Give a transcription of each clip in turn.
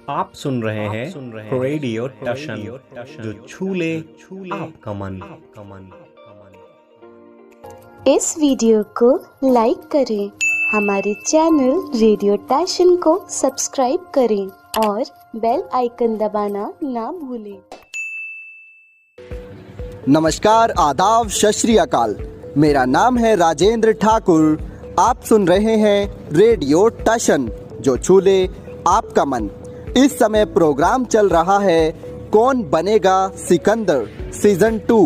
आप सुन रहे हैं रेडियो टशन, जो छूले आपका मन। इस वीडियो को लाइक करें, हमारे चैनल रेडियो टशन को सब्सक्राइब करें और बेल आइकन दबाना ना भूलें। नमस्कार, आदाब, सत श्री अकाल। मेरा नाम है राजेंद्र ठाकुर। आप सुन रहे हैं रेडियो टशन, जो छूले आपका मन। इस समय प्रोग्राम चल रहा है कौन बनेगा सिकंदर सीजन 2।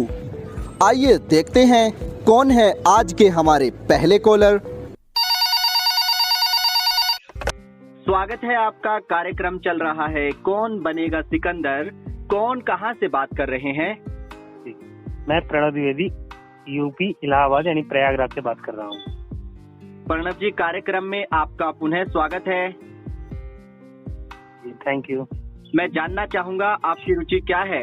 आइए देखते हैं कौन है आज के हमारे पहले कॉलर। स्वागत है आपका। कार्यक्रम चल रहा है कौन बनेगा सिकंदर। कौन कहां से बात कर रहे हैं? मैं प्रणव द्विवेदी, यूपी इलाहाबाद यानी प्रयागराज से बात कर रहा हूँ। प्रणव जी, कार्यक्रम में आपका पुनः स्वागत है। Thank you. मैं जानना चाहूंगा आपकी रुचि क्या है?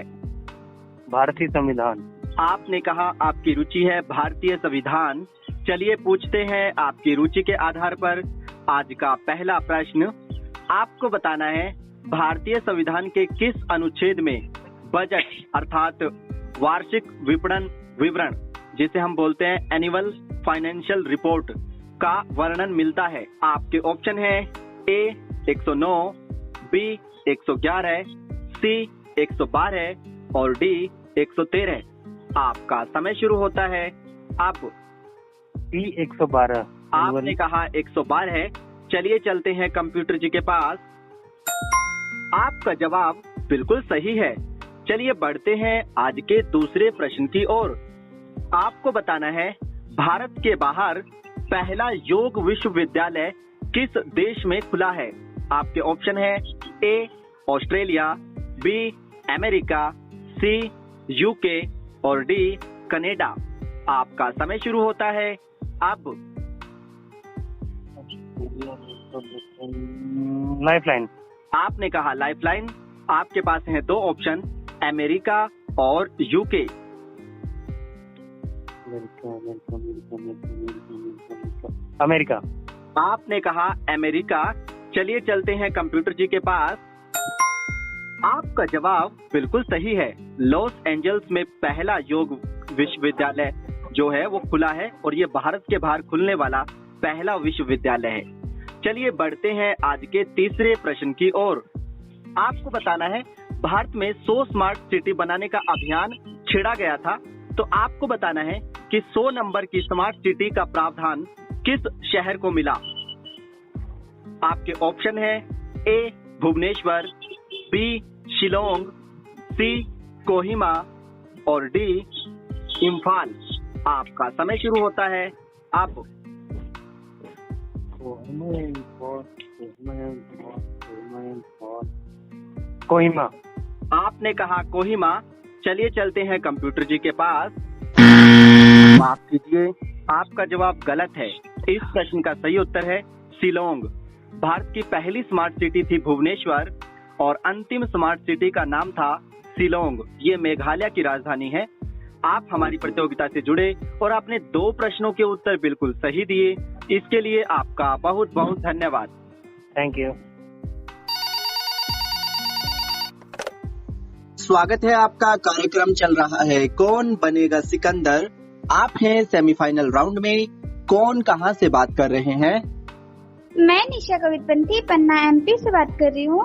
भारतीय संविधान। आपने कहा आपकी रुचि है भारतीय संविधान। चलिए पूछते हैं आपकी रुचि के आधार पर आज का पहला प्रश्न। आपको बताना है भारतीय संविधान के किस अनुच्छेद में बजट अर्थात वार्षिक विपणन विवरण, जिसे हम बोलते हैं एनुअल फाइनेंशियल रिपोर्ट, का वर्णन मिलता है। आपके ऑप्शन है ए 109, बी 111, सी 112 और डी 113। आपका समय शुरू होता है अब। सी 112। आपने कहा 112 है। चलिए चलते हैं कंप्यूटर जी के पास। आपका जवाब बिल्कुल सही है। चलिए बढ़ते हैं आज के दूसरे प्रश्न की ओर। आपको बताना है भारत के बाहर पहला योग विश्वविद्यालय किस देश में खुला है। आपके ऑप्शन है A Australia, B America, C UK और डी कनाडा। आपका समय शुरू होता है अब। लाइफलाइन। आपने कहा लाइफलाइन। आपके पास हैं दो ऑप्शन, अमेरिका और यूके। अमेरिका। आपने कहा अमेरिका। चलिए चलते हैं कंप्यूटर जी के पास। आपका जवाब बिल्कुल सही है। लॉस एंजल्स में पहला योग विश्वविद्यालय जो है वो खुला है और ये भारत के बाहर खुलने वाला पहला विश्वविद्यालय है। चलिए बढ़ते हैं आज के तीसरे प्रश्न की ओर। आपको बताना है भारत में 100 स्मार्ट सिटी बनाने का अभियान छेड़ा गया था। तो आपको बताना है कि 100 नंबर की स्मार्ट सिटी का प्रावधान किस शहर को मिला। आपके ऑप्शन है ए भुवनेश्वर, बी शिलोंग, सी कोहिमा और डी इम्फाल। आपका समय शुरू होता है अब। कोहिमा। आपने कहा कोहिमा। चलिए चलते हैं कंप्यूटर जी के पास। माफ कीजिए, आपका जवाब गलत है। इस प्रश्न का सही उत्तर है शिलोंग। भारत की पहली स्मार्ट सिटी थी भुवनेश्वर और अंतिम स्मार्ट सिटी का नाम था शिलोंग। ये मेघालय की राजधानी है। आप हमारी प्रतियोगिता से जुड़े और आपने 2 प्रश्नों के उत्तर बिल्कुल सही दिए। इसके लिए आपका बहुत बहुत धन्यवाद। Thank you. स्वागत है आपका। कार्यक्रम चल रहा है कौन बनेगा सिकंदर। आप हैं सेमीफाइनल राउंड में। कौन कहां से बात कर रहे हैं? मैं निशा कवितपंथी पन्ना एमपी से बात कर रही हूँ।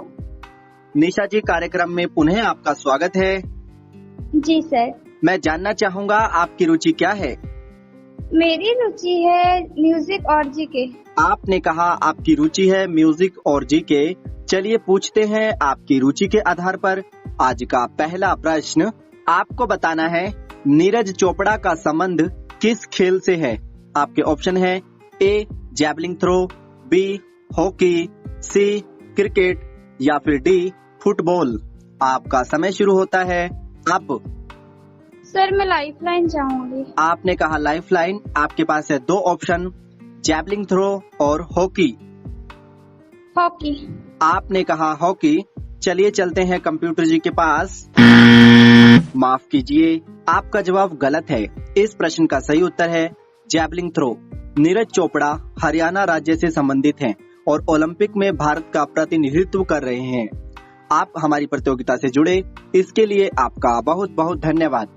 निशा जी, कार्यक्रम में पुनः आपका स्वागत है। जी सर। मैं जानना चाहूंगा आपकी रुचि क्या है? मेरी रुचि है म्यूजिक और जीके। आपने कहा आपकी रुचि है म्यूजिक और जीके। चलिए पूछते हैं आपकी रुचि के आधार पर आज का पहला प्रश्न। आपको बताना है नीरज चोपड़ा का संबंध किस खेल से है। आपके ऑप्शन है ए जैवलिन थ्रो, बी हॉकी, सी क्रिकेट या फिर डी फुटबॉल। आपका समय शुरू होता है अब। सर मैं लाइफलाइन चाहूंगी। आपने कहा लाइफलाइन। आपके पास है दो ऑप्शन, जैवलिन थ्रो और हॉकी। हॉकी। आपने कहा हॉकी। चलिए चलते हैं कंप्यूटर जी के पास। माफ कीजिए, आपका जवाब गलत है। इस प्रश्न का सही उत्तर है जैवलिन थ्रो। नीरज चोपड़ा हरियाणा राज्य से संबंधित हैं और ओलंपिक में भारत का प्रतिनिधित्व कर रहे हैं। आप हमारी प्रतियोगिता से जुड़े इसके लिए आपका बहुत बहुत धन्यवाद।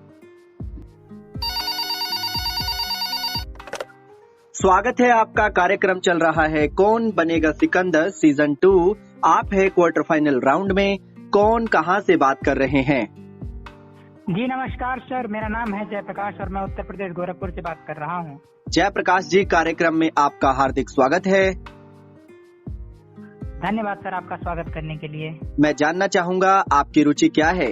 स्वागत है आपका। कार्यक्रम चल रहा है कौन बनेगा सिकंदर सीजन 2। आप है क्वार्टर फाइनल राउंड में। कौन कहां से बात कर रहे हैं? जी नमस्कार सर, मेरा नाम है जयप्रकाश और मैं उत्तर प्रदेश गोरखपुर से बात कर रहा हूँ। जयप्रकाश जी, कार्यक्रम में आपका हार्दिक स्वागत है। धन्यवाद सर आपका स्वागत करने के लिए। मैं जानना चाहूंगा आपकी रुचि क्या है?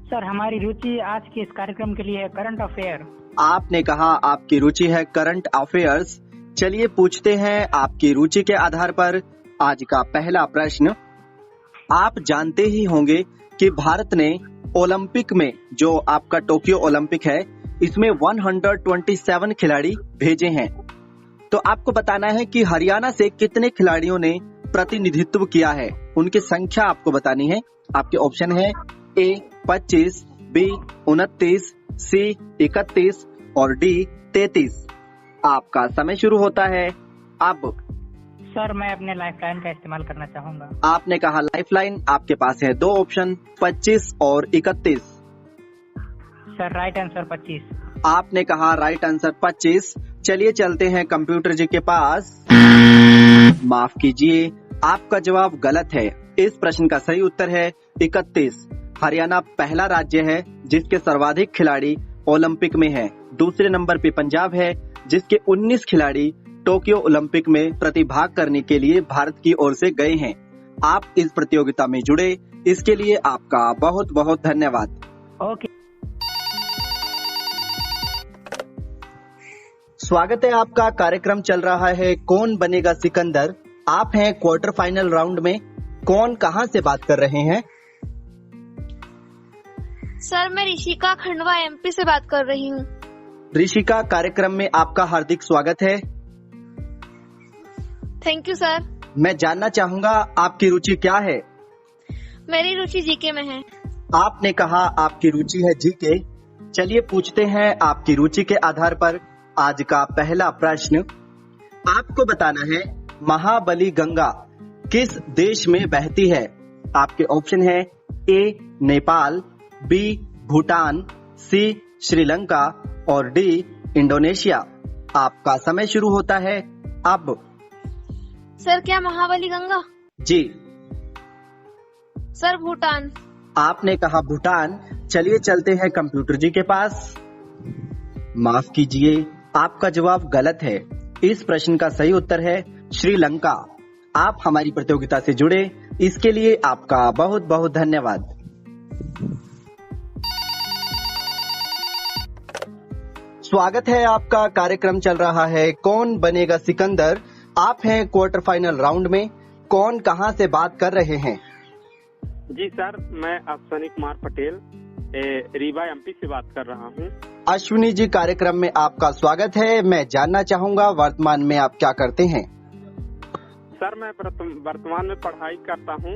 सर हमारी रुचि आज के इस कार्यक्रम के लिए है करंट अफेयर। आपने कहा आपकी रुचि है करंट अफेयर्स। चलिए पूछते हैं आपकी रुचि के आधार पर आज का पहला प्रश्न। आप जानते ही होंगे कि भारत ने ओलंपिक में, जो आपका टोक्यो ओलंपिक है, इसमें 127 खिलाड़ी भेजे हैं। तो आपको बताना है कि हरियाणा से कितने खिलाड़ियों ने प्रतिनिधित्व किया है। उनकी संख्या आपको बतानी है। आपके ऑप्शन है ए 25, बी 29, सी 31 और डी 33। आपका समय शुरू होता है अब। सर मैं अपने लाइफलाइन का इस्तेमाल करना चाहूंगा। आपने कहा लाइफलाइन। आपके पास है दो ऑप्शन, 25 और 31। Sir right answer 25। आपने कहा राइट आंसर 25। चलिए चलते हैं कंप्यूटर जी के पास। माफ कीजिए, आपका जवाब गलत है। इस प्रश्न का सही उत्तर है 31। हरियाणा पहला राज्य है जिसके सर्वाधिक खिलाड़ी ओलंपिक में है। दूसरे नंबर पे पंजाब है जिसके 19 खिलाड़ी टोक्यो ओलंपिक में प्रतिभाग करने के लिए भारत की ओर से गए हैं। आप इस प्रतियोगिता में जुड़े इसके लिए आपका बहुत बहुत धन्यवाद। ओके। स्वागत है आपका। कार्यक्रम चल रहा है कौन बनेगा सिकंदर। आप हैं क्वार्टर फाइनल राउंड में। कौन कहां से बात कर रहे हैं? सर मैं ऋषिका खंडवा एमपी से बात कर रही हूँ। ऋषिका, कार्यक्रम में आपका हार्दिक स्वागत है। Thank you sir. मैं जानना चाहूंगा आपकी रुचि क्या है? मेरी रुचि जीके में है। आपने कहा आपकी रुचि है जीके। चलिए पूछते हैं आपकी रुचि के आधार पर आज का पहला प्रश्न। आपको बताना है महाबली गंगा किस देश में बहती है। आपके ऑप्शन है ए नेपाल, बी भूटान, सी श्रीलंका और डी इंडोनेशिया। आपका समय शुरू होता है अब। सर क्या महाबली गंगा? जी। सर भूटान। आपने कहा भूटान। चलिए चलते हैं कंप्यूटर जी के पास। माफ कीजिए, आपका जवाब गलत है। इस प्रश्न का सही उत्तर है श्रीलंका। आप हमारी प्रतियोगिता से जुड़े इसके लिए आपका बहुत बहुत धन्यवाद। स्वागत है आपका। कार्यक्रम चल रहा है कौन बनेगा सिकंदर। आप हैं क्वार्टर फाइनल राउंड में। कौन कहां से बात कर रहे हैं? जी सर, मैं अश्विनी कुमार पटेल रीवा एमपी से बात कर रहा हूं। अश्विनी जी, कार्यक्रम में आपका स्वागत है। मैं जानना चाहूंगा वर्तमान में आप क्या करते हैं? सर मैं वर्तमान में पढ़ाई करता हूं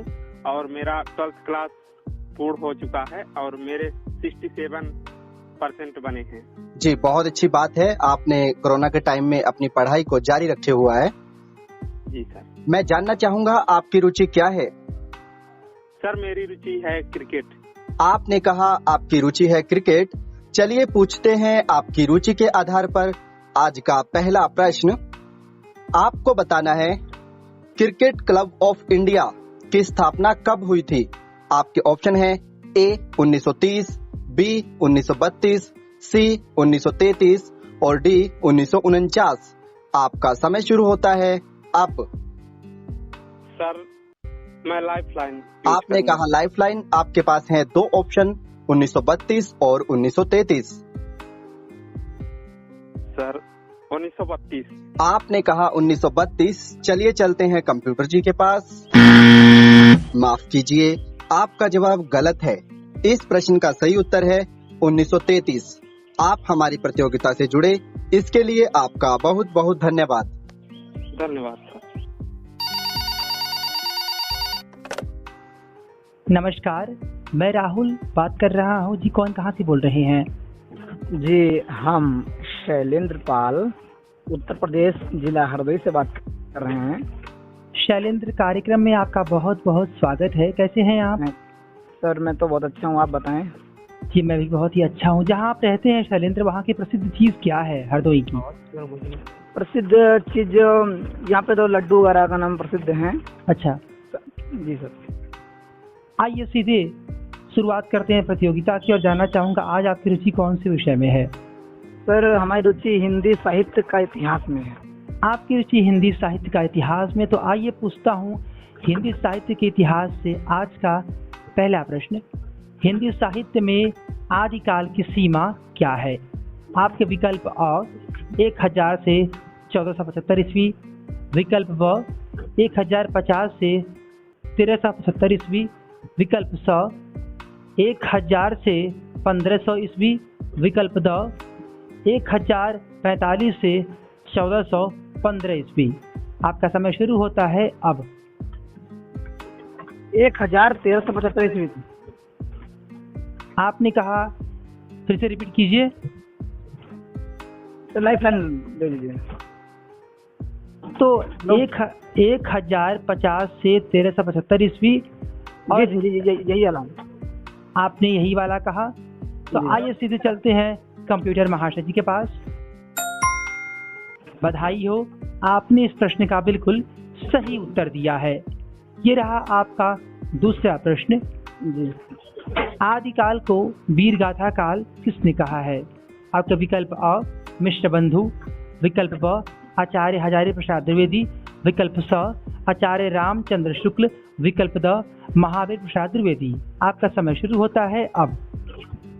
और मेरा 12th क्लास पूर्ण हो चुका है और मेरे 67% बने हैं। जी, बहुत अच्छी बात है। आपने कोरोना के टाइम में अपनी पढ़ाई को जारी रखे हुआ है। जी सर। मैं जानना चाहूंगा आपकी रुचि क्या है? सर मेरी रुचि है क्रिकेट। आपने कहा आपकी रुचि है क्रिकेट। चलिए पूछते हैं आपकी रुचि के आधार पर आज का पहला प्रश्न। आपको बताना है क्रिकेट क्लब ऑफ इंडिया की स्थापना कब हुई थी। आपके ऑप्शन है ए 1930, बी 1932, सी 1933 और डी 1949। आपका समय शुरू होता है अब। सर मैं लाइफलाइन। आपने कहा लाइफलाइन। आपके पास है दो ऑप्शन, 1932 और 1933। सर 1932। आपने कहा 1932। चलिए चलते हैं कंप्यूटर जी के पास। माफ कीजिए, आपका जवाब गलत है। इस प्रश्न का सही उत्तर है 1933। आप हमारी प्रतियोगिता से जुड़े इसके लिए आपका बहुत बहुत धन्यवाद। धन्यवाद सर। नमस्कार, मैं राहुल बात कर रहा हूँ। जी कौन कहाँ से बोल रहे हैं? जी हम शैलेंद्र पाल उत्तर प्रदेश जिला हरदोई से बात कर रहे हैं। शैलेंद्र, कार्यक्रम में आपका बहुत बहुत स्वागत है। कैसे हैं आप? सर मैं तो बहुत अच्छा हूँ, आप बताएं। जी मैं भी बहुत ही अच्छा हूँ। जहाँ आप रहते हैं शैलेंद्र, वहाँ की प्रसिद्ध चीज़ क्या है हरदोई की? प्रसिद्ध चीज यहाँ पे तो लड्डू वगैरह का नाम प्रसिद्ध है। अच्छा जी सर। आइए सीधे शुरुआत करते हैं प्रतियोगिता की और जानना चाहूँगा आज आपकी रुचि कौन से विषय में है? सर हमारी रुचि हिंदी साहित्य का इतिहास में है। आपकी रुचि हिंदी साहित्य का इतिहास में, तो आइए पूछता हूँ हिंदी साहित्य के इतिहास से आज का पहला प्रश्न। हिंदी साहित्य में आदिकाल की सीमा क्या है? आपके विकल्प अ 1000 से 1475 ईस्वी, विकल्प ब 1050 से 1375 ईस्वी, विकल्प स 1000 से 1500 ईस्वी, विकल्प द 1045 से 1415 ईस्वी। आपका समय शुरू होता है अब। 1375 ईस्वी। आपने कहा, फिर से रिपीट कीजिए। तो लाइफ लाइन दे लीजिए। तो 1050 से 1375 ईस्वी और यही वाला आपने यही वाला कहा। तो आइए सीधे चलते हैं कंप्यूटर महाशय जी के पास। बधाई हो, आपने इस प्रश्न का बिल्कुल सही उत्तर दिया है। ये रहा आपका दूसरा प्रश्न। जी। आदिकाल को वीरगाथा काल किसने कहा है? आपका विकल्प अ मिश्र बंधु, विकल्प ब आचार्य हजारी प्रसाद द्विवेदी, विकल्प स आचार्य रामचंद्र शुक्ल, विकल्प द महावीर प्रसाद द्विवेदी। आपका समय शुरू होता है अब।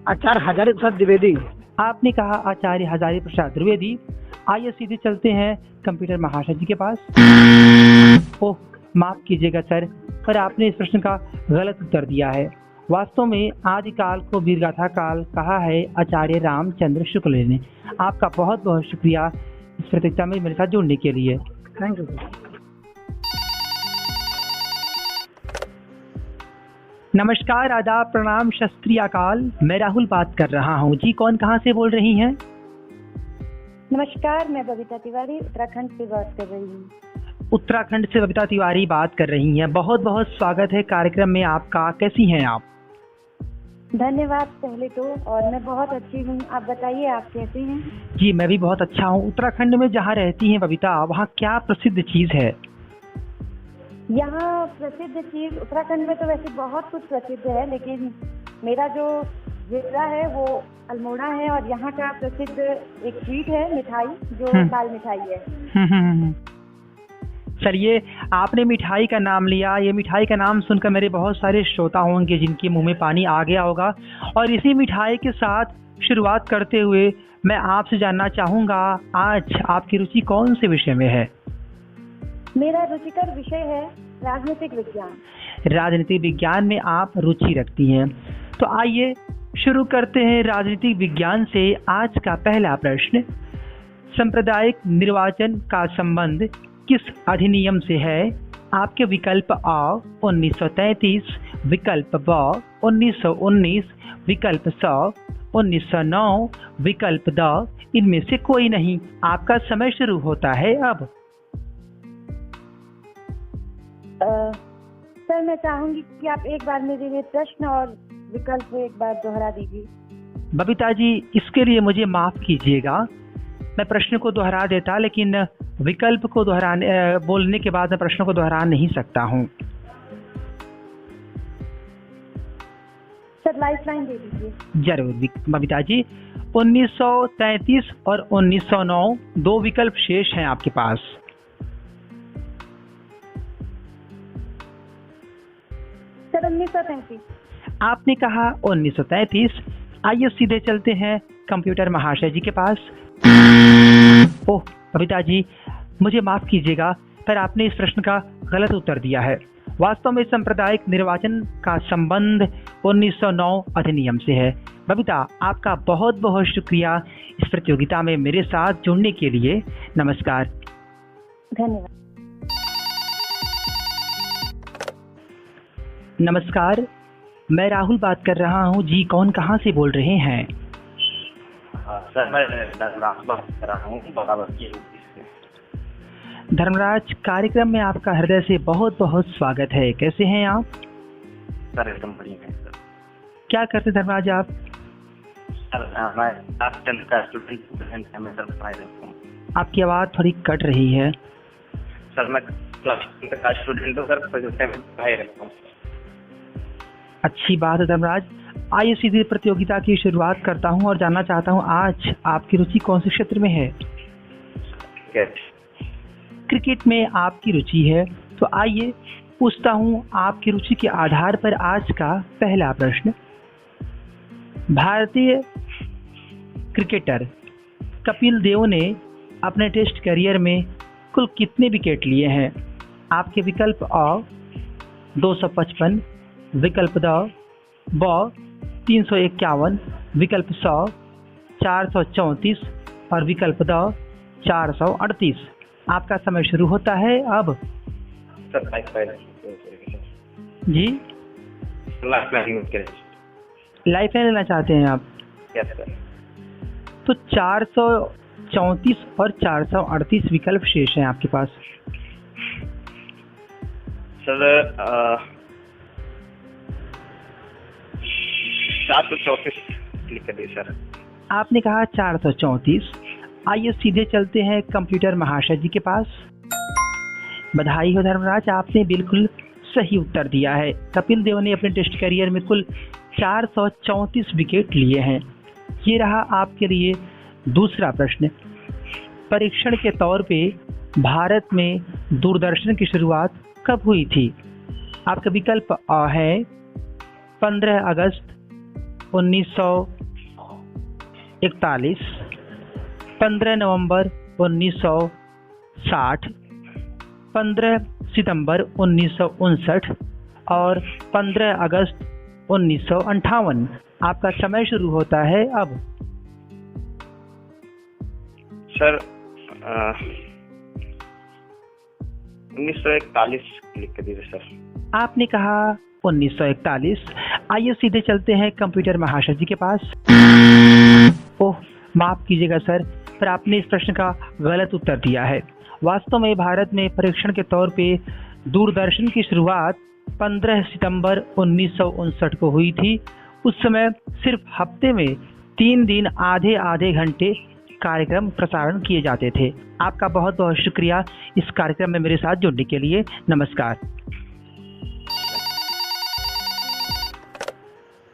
आचार्य हजारी प्रसाद द्विवेदी। आपने कहा आचार्य हजारी प्रसाद द्विवेदी। आइए सीधे चलते हैं कंप्यूटर महाशय जी के पास। ओह माफ कीजिएगा सर, पर आपने इस प्रश्न का गलत उत्तर दिया है। वास्तव में आदिकाल को वीरगाथा काल कहा है आचार्य रामचंद्र शुक्ल ने। आपका बहुत बहुत शुक्रिया इस प्रतियोगिता में मेरे साथ जुड़ने के लिए। Thank you. नमस्कार, आदाब, प्रणाम, सत श्री अकाल। मैं राहुल बात कर रहा हूँ। जी कौन कहाँ से बोल रही हैं? नमस्कार, मैं बबीता तिवारी उत्तराखंड से बात कर रही हूँ। उत्तराखंड से बबीता तिवारी बात कर रही हैं। बहुत बहुत स्वागत है कार्यक्रम में आपका। कैसी हैं आप? धन्यवाद पहले तो, और मैं बहुत अच्छी हूँ। आप बताइए, आप कैसे हैं? जी मैं भी बहुत अच्छा हूँ। उत्तराखंड में जहाँ रहती हैं बबीता, वहाँ क्या प्रसिद्ध चीज़ है? यहाँ प्रसिद्ध चीज उत्तराखंड में तो वैसे बहुत कुछ प्रसिद्ध है, लेकिन मेरा जो जिला है वो अल्मोड़ा है, और यहाँ का प्रसिद्ध एक स्वीट है, मिठाई, जो दाल मिठाई है। चलिए, आपने मिठाई का नाम लिया। ये मिठाई का नाम सुनकर मेरे बहुत सारे श्रोता होंगे जिनके मुंह में पानी आ गया होगा। और इसी मिठाई के साथ शुरुआत करते हुए मैं आपसे जानना चाहूँगा, आज आपकी रुचि कौन से विषय में है? मेरा रुचिकर विषय है राजनीतिक विज्ञान। राजनीतिक विज्ञान में आप रुचि रखती हैं, तो आइए शुरू करते हैं राजनीतिक विज्ञान से। आज का पहला प्रश्न, सांप्रदायिक निर्वाचन का संबंध किस अधिनियम से है? आपके विकल्प अ 1933, विकल्प ब 1919, विकल्प स 1909, विकल्प द इनमें से कोई नहीं। आपका समय शुरू होता है अब। सर मैं चाहूंगी कि आप एक बार मेरे प्रश्न और विकल्प एक बार दोहरा दीजिए। बबीता जी, इसके लिए मुझे माफ कीजिएगा। मैं प्रश्न को दोहरा देता, लेकिन विकल्प को बोलने के बाद मैं प्रश्न को दोहरा नहीं सकता हूँ। सर लाइफ लाइन दे दीजिए। जरूर बबीता जी। 1933 और 1909 दो विकल्प शेष हैं आपके पास। सर 1933। आपने कहा 1933। आइए सीधे चलते हैं कंप्यूटर महाशय जी के पास। ओह बबीता जी, मुझे माफ कीजिएगा, पर आपने इस प्रश्न का गलत उत्तर दिया है। वास्तव में सांप्रदायिक निर्वाचन का संबंध 1909 अधिनियम से है। बबीता, आपका बहुत बहुत शुक्रिया इस प्रतियोगिता में मेरे साथ जुड़ने के लिए। नमस्कार। धन्यवाद। नमस्कार, मैं राहुल बात कर रहा हूँ। जी कौन कहाँ से बोल रहे हैं? सर मैं राहुल बात कर रहा हूँ बराबर की। धर्मराज, कार्यक्रम में आपका हृदय से बहुत बहुत स्वागत है। कैसे हैं आप? सर एकदम बढ़िया है सर। क्या करते धर्मराज आप? सर मैं क्लास 10 का स्टूडेंट है, मैं सर पढ़ाई रहता हूँ। आपकी आवाज़ थोड़ी कट रही है। सर मैं क्लास 10 का स्टूडेंट हूँ सर, पढ़ाई रहता हूँ। अच्छी बात है धर्मराज। आइए सीधे प्रतियोगिता की शुरुआत करता हूं और जानना चाहता हूं आज आपकी रुचि कौन से क्षेत्र में है? क्रिकेट में आपकी रुचि है, तो आइए पूछता हूं आपकी रुचि के आधार पर आज का पहला प्रश्न। भारतीय क्रिकेटर कपिल देव ने अपने टेस्ट करियर में कुल कितने विकेट लिए हैं? आपके विकल्प अ 255, विकल्प ब 351, विकल्प 100 434 और विकल्प द 438। आपका समय शुरू होता है अब। जी लाइफ लाइन लेना चाहते हैं आप? Yes sir. तो 434 और 438 विकल्प शेष हैं आपके पास। सर 434 क्लिक कर दीजिए सर। आपने कहा 434। आइए सीधे चलते हैं कंप्यूटर महाशय जी के पास। बधाई हो धर्मराज, आपने बिल्कुल सही उत्तर दिया है। कपिल देव ने अपने टेस्ट करियर में कुल 434 विकेट लिए हैं। ये रहा आपके लिए दूसरा प्रश्न। परीक्षण के तौर पे भारत में दूरदर्शन की शुरुआत कब हुई थी? आपका विकल्प अ है 15 अगस्त 1941, 15 नवंबर 1960, 15 सितंबर 1959 और 15 अगस्त 1958। आपका समय शुरू होता है अब। सर 1941 क्लिक कर दीजिए सर। आपने कहा 1941। आइए सीधे चलते हैं कंप्यूटर महाशय जी के पास। ओह माफ कीजिएगा सर, पर आपने इस प्रश्न का गलत उत्तर दिया है। वास्तव में भारत में परीक्षण के तौर पे दूरदर्शन की शुरुआत 15 सितंबर 1959 को हुई थी। उस समय सिर्फ हफ्ते में 3 दिन आधे आधे घंटे कार्यक्रम प्रसारण किए जाते थे। आपका बहुत बहुत शुक्रिया इस कार्यक्रम में मेरे साथ जुड़ने के लिए। नमस्कार।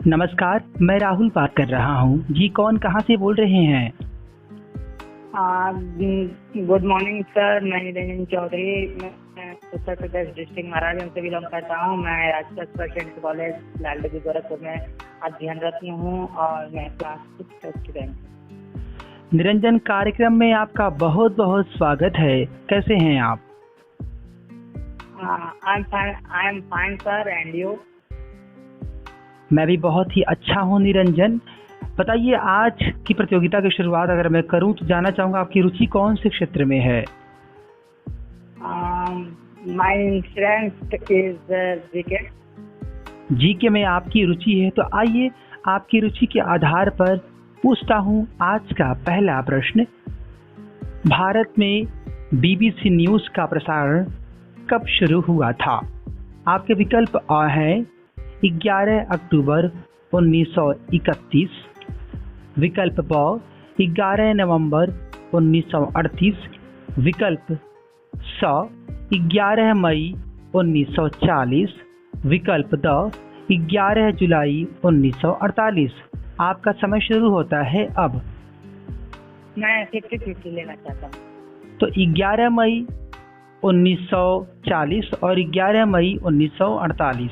नमस्कार, मैं राहुल बात कर रहा हूँ। जी कौन, कहाँ से बोल रहे हैं? गुड मॉर्निंग सर, मैं निरंजन चौधरी, मैं उत्तर प्रदेश डिस्ट्रिक्ट महाराजगंज से बिलोंग करता हूँ। मैं राजकीय प्रेसिडेंट कॉलेज लालबाग गोरखपुर में अध्ययनरत हूँ और मैं क्लास 6 का स्टूडेंट हूँ। निरंजन, कार्यक्रम में आपका बहुत बहुत स्वागत है। कैसे हैं आप? I am fine sir, and you? मैं भी बहुत ही अच्छा हूँ निरंजन। बताइए, आज की प्रतियोगिता की शुरुआत अगर मैं करूं तो जानना चाहूंगा आपकी रुचि कौन से क्षेत्र में है? My interest is GK. GK में आपकी रुचि है, तो आइए आपकी रुचि के आधार पर पूछता हूं आज का पहला प्रश्न। भारत में बीबीसी न्यूज का प्रसारण कब शुरू हुआ था? आपके विकल्प अ हैं 11 अक्टूबर 1931, विकल्प ब 11 नवंबर 1938, विकल्प स 11 मई 1940, विकल्प द 11 जुलाई 1948। आपका समय शुरू होता है अब। मैं 50-50 लेना चाहता हूँ। तो 11 मई 1940 और 11 मई 1948,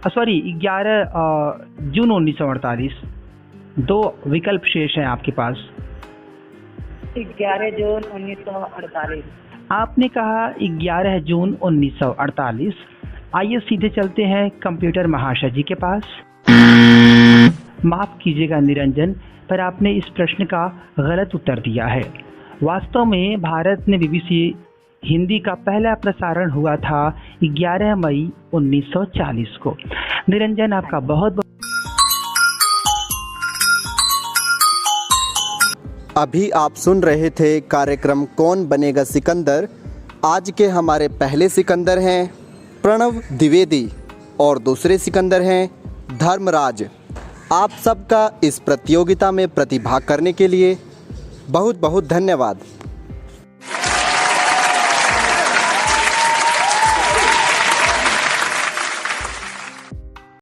सॉरी 11 जून 1948। 2 विकल्प शेष हैं आपके पास। 11 जून 1948। आपने कहा 11 जून 1948। आइए सीधे चलते हैं कंप्यूटर महाशय जी के पास। माफ कीजिएगा निरंजन, पर आपने इस प्रश्न का गलत उत्तर दिया है। वास्तव में भारत में बीबीसी हिंदी का पहला प्रसारण हुआ था 11 मई 1940 को। निरंजन, आपका बहुत अभी आप सुन रहे थे कार्यक्रम कौन बनेगा सिकंदर। आज के हमारे पहले सिकंदर हैं प्रणव द्विवेदी और दूसरे सिकंदर हैं धर्मराज। आप सबका इस प्रतियोगिता में प्रतिभाग करने के लिए बहुत बहुत धन्यवाद।